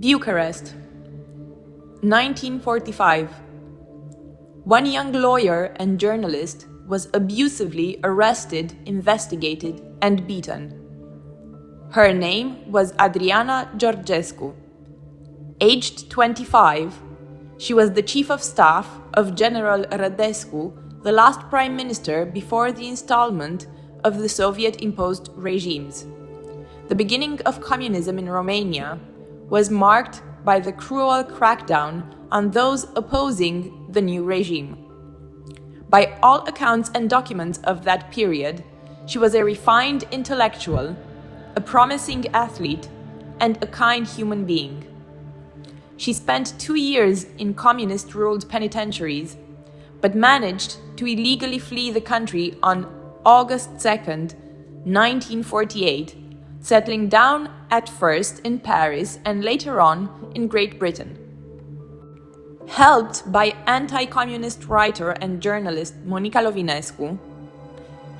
Bucharest, 1945. One young lawyer and journalist was abusively arrested, investigated, and beaten. Her name was Adriana Georgescu. Aged 25, she was the chief of staff of General Rădescu, the last prime minister before the installment of the Soviet-imposed regimes. The beginning of communism in Romania was marked by the cruel crackdown on those opposing the new regime. By all accounts and documents of that period, she was a refined intellectual, a promising athlete, and a kind human being. She spent 2 years in communist-ruled penitentiaries, but managed to illegally flee the country on August 2nd, 1948, settling down at first in Paris and later on in Great Britain. Helped by anti-communist writer and journalist Monica Lovinescu,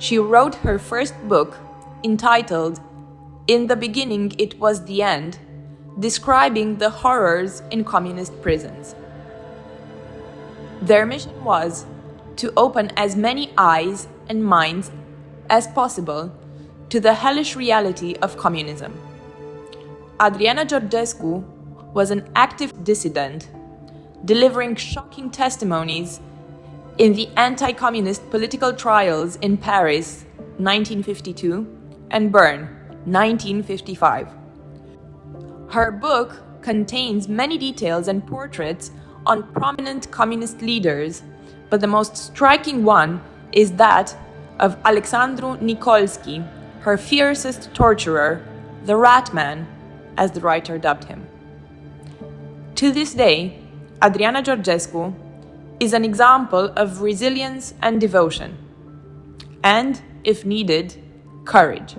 she wrote her first book, entitled "In the Beginning It Was the End," describing the horrors in communist prisons. Their mission was to open as many eyes and minds as possible to the hellish reality of communism. Adriana Georgescu was an active dissident, delivering shocking testimonies in the anti-communist political trials in Paris, 1952, and Bern, 1955. Her book contains many details and portraits on prominent communist leaders, but the most striking one is that of Alexandru Nicolski, her fiercest torturer, the Rat Man, as the writer dubbed him. To this day, Adriana Georgescu is an example of resilience and devotion, and, if needed, courage.